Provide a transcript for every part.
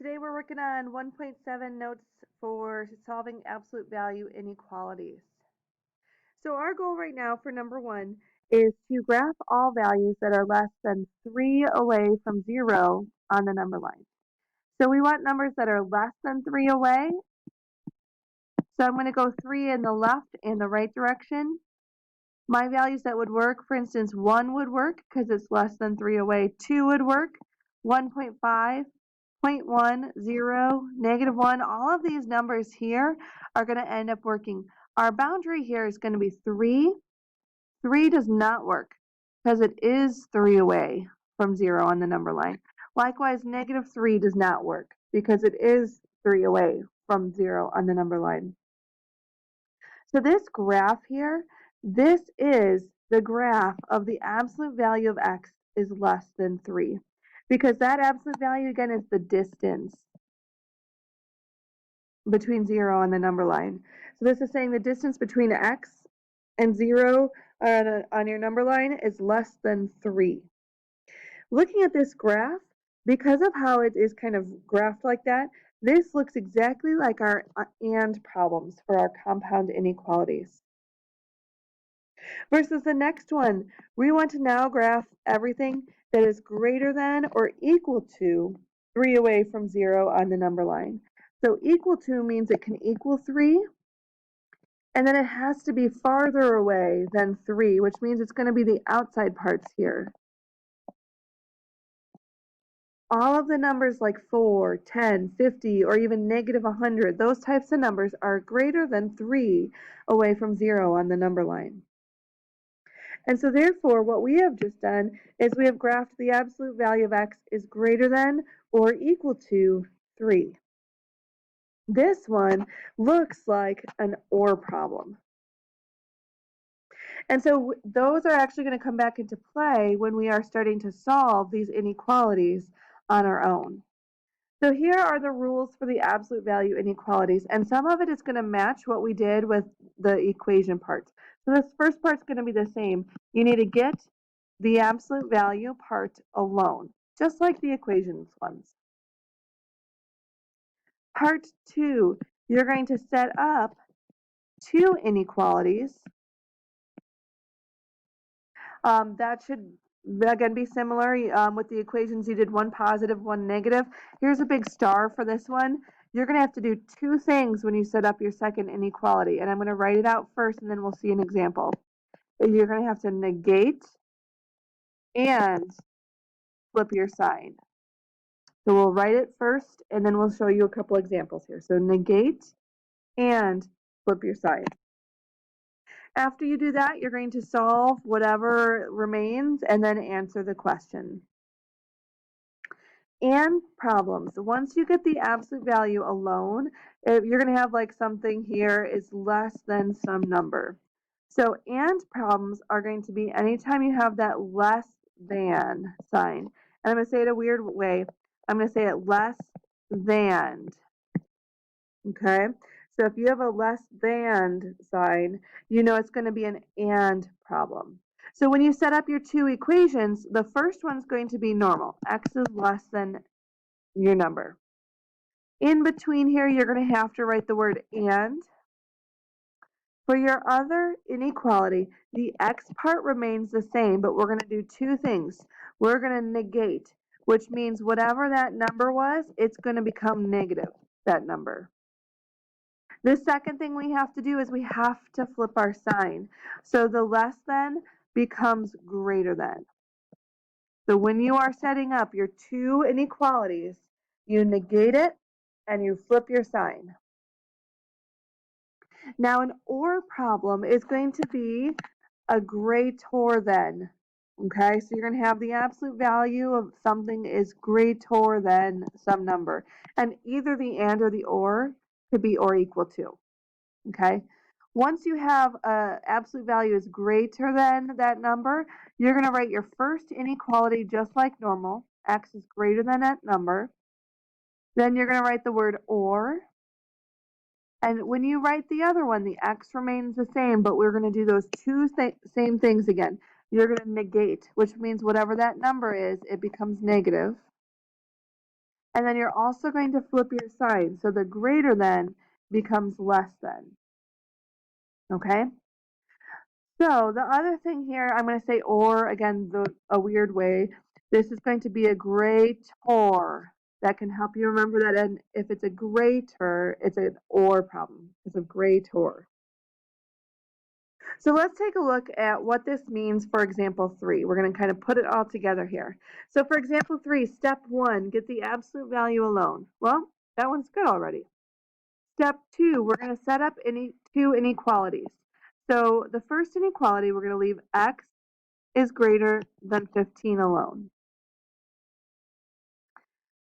Today we're working on 1.7 notes for solving absolute value inequalities. So our goal right now for number 1 is to graph all values that are less than 3 away from 0 on the number line. So we want numbers that are less than 3 away. So I'm going to go 3 in the left and the right direction. My values that would work, for instance, 1 would work because it's less than 3 away. 2 would work. 1.5, 0.1, 0, -1, all of these numbers here are going to end up working. Our boundary here is going to be 3. 3 does not work because it is 3 away from 0 on the number line. Likewise, -3 does not work because it is 3 away from 0 on the number line. So this graph here, this is the graph of the absolute value of x is less than 3. Because that absolute value, again, is the distance between 0 and the number line. So this is saying the distance between x and 0 on your number line is less than 3. Looking at this graph, because of how it is kind of graphed like that, this looks exactly like our AND problems for our compound inequalities. Versus the next one, we want to now graph everything that is greater than or equal to 3 away from 0 on the number line. So equal to means it can equal 3, and then it has to be farther away than 3, which means it's going to be the outside parts here. All of the numbers like 4, 10, 50, or even -100, those types of numbers are greater than 3 away from 0 on the number line. And so therefore, what we have just done is we have graphed the absolute value of x is greater than or equal to 3. This one looks like an OR problem. And so those are actually going to come back into play when we are starting to solve these inequalities on our own. So here are the rules for the absolute value inequalities, and some of it is going to match what we did with the equation part. So this first part's going to be the same. You need to get the absolute value part alone, just like the equations ones. Part 2, you're going to set up 2 inequalities. That should, again, be similar. With the equations, you did one positive, one negative. Here's a big star for this one. You're going to have to do 2 things when you set up your second inequality. And I'm going to write it out first, and then we'll see an example. You're going to have to negate and flip your sign. So we'll write it first, and then we'll show you a couple examples here. So negate and flip your sign. After you do that, you're going to solve whatever remains and then answer the question. And problems. Once you get the absolute value alone, you're going to have like something here is less than some number. So and problems are going to be anytime you have that less than sign. And I'm going to say it a weird way. I'm going to say it less than. Okay? So if you have a less than sign, you know it's going to be an and problem. So when you set up your 2 equations, the first one's going to be normal. X is less than your number. In between here, you're going to have to write the word and. For your other inequality, the x part remains the same, but we're going to do 2 things. We're going to negate, which means whatever that number was, it's going to become negative, that number. The second thing we have to do is we have to flip our sign. So the less than becomes greater than. So when you are setting up your 2 inequalities, you negate it and you flip your sign. Now an OR problem is going to be a greater than. Okay, so you're going to have the absolute value of something is greater than some number. And either the and or the or could be or equal to. Okay, once you have absolute value is greater than that number, you're going to write your first inequality just like normal. X is greater than that number. Then you're going to write the word or. And when you write the other one, the x remains the same, but we're going to do those 2 same things again. You're going to negate, which means whatever that number is, it becomes negative. And then you're also going to flip your sign. So the greater than becomes less than. Okay? So the other thing here, I'm going to say or, again, a weird way. This is going to be a greater. That can help you remember that. And if it's a greater, it's an or problem. It's a greater. So let's take a look at what this means for example 3. We're going to kind of put it all together here. So for example 3, step 1, get the absolute value alone. Well, that one's good already. Step 2, we're going to set up two inequalities. So the first inequality, we're going to leave x is greater than 15 alone.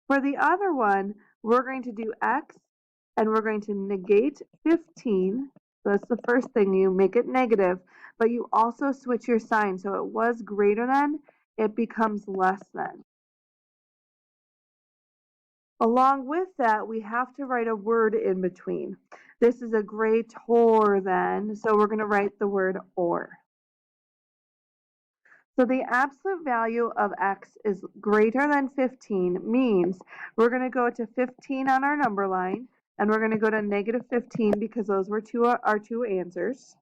For the other one, we're going to do x and we're going to negate 15. So that's the first thing, you make it negative, but you also switch your sign. So it was greater than, it becomes less than. Along with that, we have to write a word in between. This is a greater than, so we're going to write the word or. So the absolute value of x is greater than 15 means we're going to go to 15 on our number line, and we're going to go to negative 15 because those were our two answers.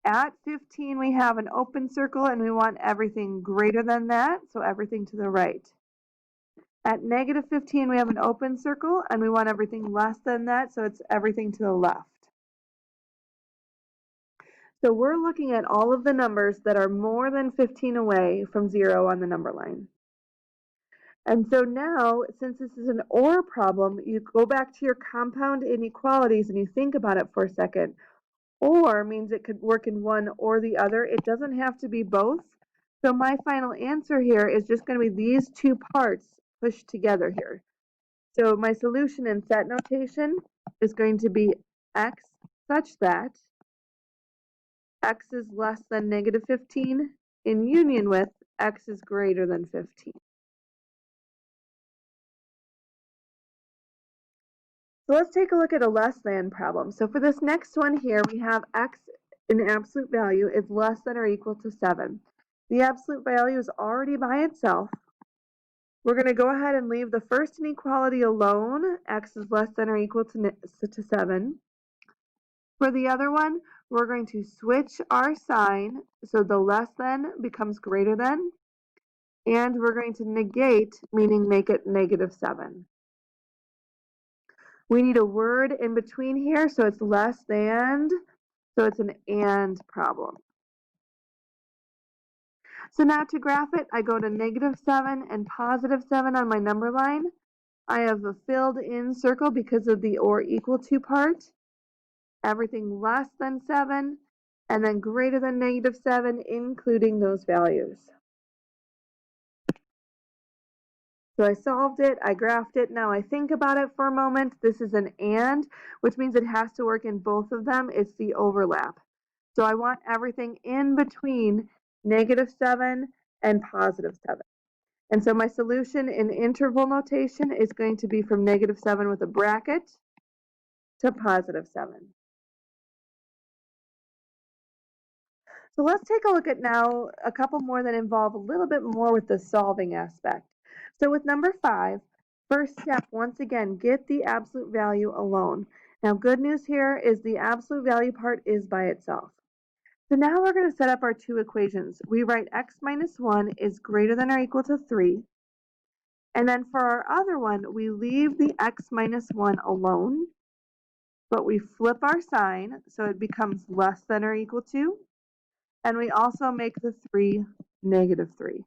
At 15, we have an open circle, and we want everything greater than that, so everything to the right. At negative 15, we have an open circle, and we want everything less than that, so it's everything to the left. So we're looking at all of the numbers that are more than 15 away from 0 on the number line. And so now, since this is an OR problem, you go back to your compound inequalities and you think about it for a second. OR means it could work in one or the other. It doesn't have to be both. So my final answer here is just going to be these two parts pushed together here. So my solution in set notation is going to be x such that x is less than negative 15 in union with x is greater than 15. So let's take a look at a less than problem. So for this next one here, we have x in absolute value is less than or equal to 7. The absolute value is already by itself. We're going to go ahead and leave the first inequality alone. X is less than or equal to 7. For the other one, we're going to switch our sign so the less than becomes greater than. And we're going to negate, meaning make it negative 7. We need a word in between here, so it's less than, so it's an and problem. So now to graph it, I go to negative 7 and positive 7 on my number line. I have a filled in circle because of the or equal to part. Everything less than 7, and then greater than negative 7, including those values. So I solved it, I graphed it, now I think about it for a moment. This is an and, which means it has to work in both of them. It's the overlap. So I want everything in between negative 7 and positive 7. And so my solution in interval notation is going to be from negative 7 with a bracket to positive 7. So let's take a look at now a couple more that involve a little bit more with the solving aspect. So with number 5, first step, once again, get the absolute value alone. Now good news here is the absolute value part is by itself. So now we're going to set up our two equations. We write x minus 1 is greater than or equal to 3. And then for our other one, we leave the x minus 1 alone, but we flip our sign so it becomes less than or equal to. And we also make the 3 negative 3.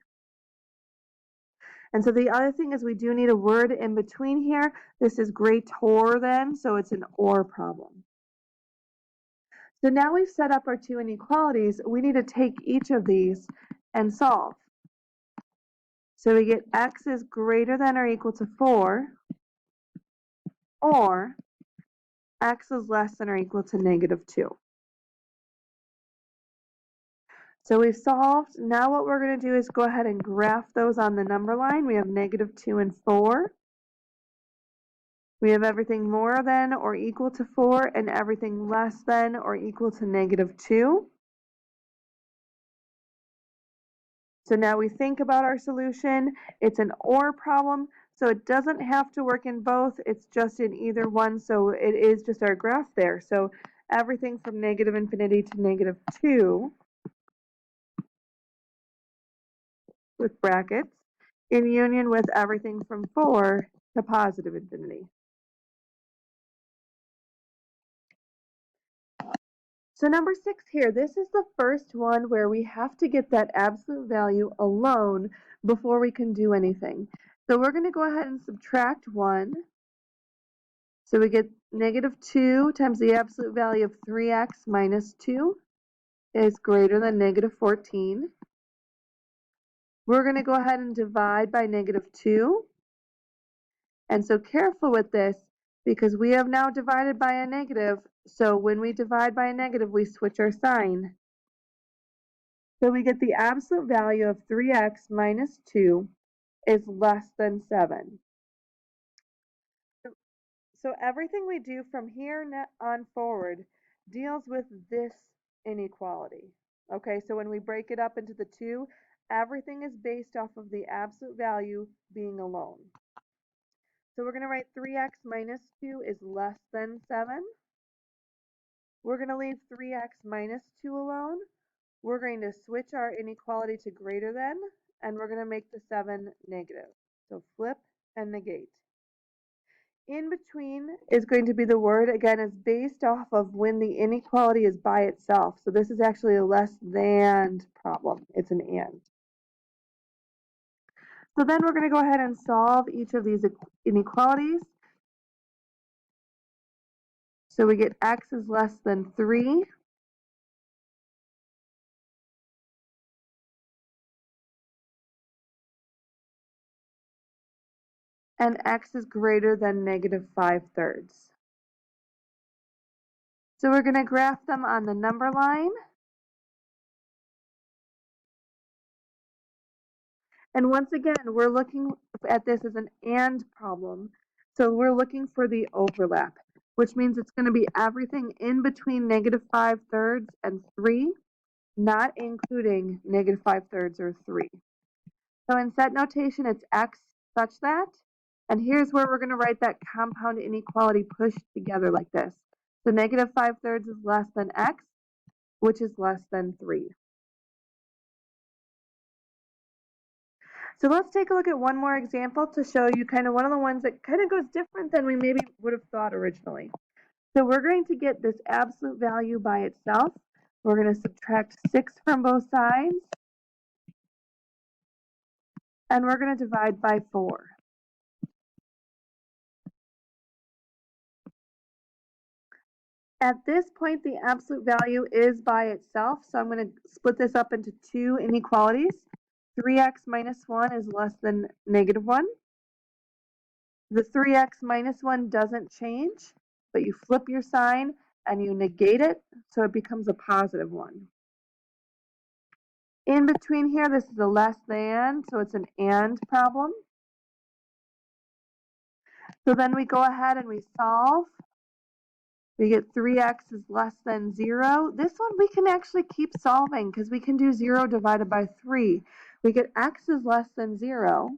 And so the other thing is we do need a word in between here. This is greater than, so it's an or problem. So now we've set up our two inequalities. We need to take each of these and solve. So we get x is greater than or equal to 4, or x is less than or equal to negative 2. So we've solved. Now what we're going to do is go ahead and graph those on the number line. We have negative 2 and 4. We have everything more than or equal to 4 and everything less than or equal to negative 2. So now we think about our solution. It's an OR problem, so it doesn't have to work in both. It's just in either one, so it is just our graph there. So everything from negative infinity to negative 2 with brackets in union with everything from 4 to positive infinity. So number 6 here, this is the first one where we have to get that absolute value alone before we can do anything. So we're going to go ahead and subtract 1. So we get negative 2 times the absolute value of 3x minus 2 is greater than negative 14. We're going to go ahead and divide by negative 2. And so careful with this because we have now divided by a negative. So when we divide by a negative, we switch our sign. So we get the absolute value of 3x minus 2 is less than 7. So everything we do from here on forward deals with this inequality. Okay, so when we break it up into the two, everything is based off of the absolute value being alone. So we're going to write 3x minus 2 is less than 7. We're going to leave 3x minus 2 alone. We're going to switch our inequality to greater than, and we're going to make the 7 negative. So flip and negate. In between is going to be the word, again, is based off of when the inequality is by itself. So this is actually a less than problem. It's an and. So then we're going to go ahead and solve each of these inequalities. So we get x is less than 3. And x is greater than negative 5/3. So we're going to graph them on the number line. And once again, we're looking at this as an and problem. So we're looking for the overlap, which means it's going to be everything in between negative 5/3 and 3, not including negative 5/3 or 3. So in set notation, it's x such that, and here's where we're going to write that compound inequality pushed together like this. So negative 5/3 is less than x, which is less than 3. So let's take a look at one more example to show you kind of one of the ones that kind of goes different than we maybe would have thought originally. So we're going to get this absolute value by itself. We're going to subtract 6 from both sides. And we're going to divide by 4. At this point, the absolute value is by itself. So I'm going to split this up into two inequalities. 3x minus 1 is less than negative 1. The 3x minus 1 doesn't change, but you flip your sign and you negate it, so it becomes a positive 1. In between here, this is a less than, so it's an and problem. So then we go ahead and we solve. We get 3x is less than 0. This one we can actually keep solving because we can do 0 divided by 3. We get x is less than 0.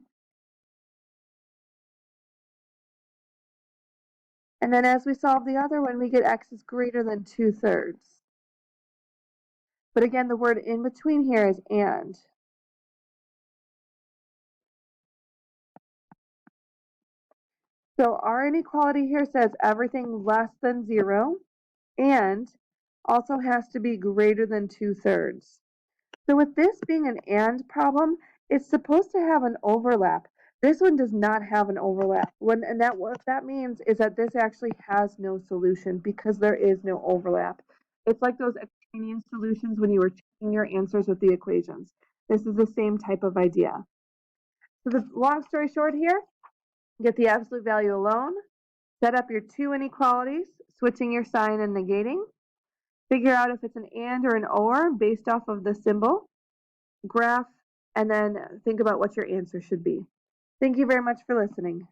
And then as we solve the other one, we get x is greater than 2/3. But again, the word in between here is and. So our inequality here says everything less than 0 and also has to be greater than 2/3. So with this being an and problem, it's supposed to have an overlap. This one does not have an overlap. What that means is that this actually has no solution because there is no overlap. It's like those extraneous solutions when you were checking your answers with the equations. This is the same type of idea. So the long story short here, get the absolute value alone, set up your two inequalities, switching your sign and negating, figure out if it's an and or an or based off of the symbol, graph, and then think about what your answer should be. Thank you very much for listening.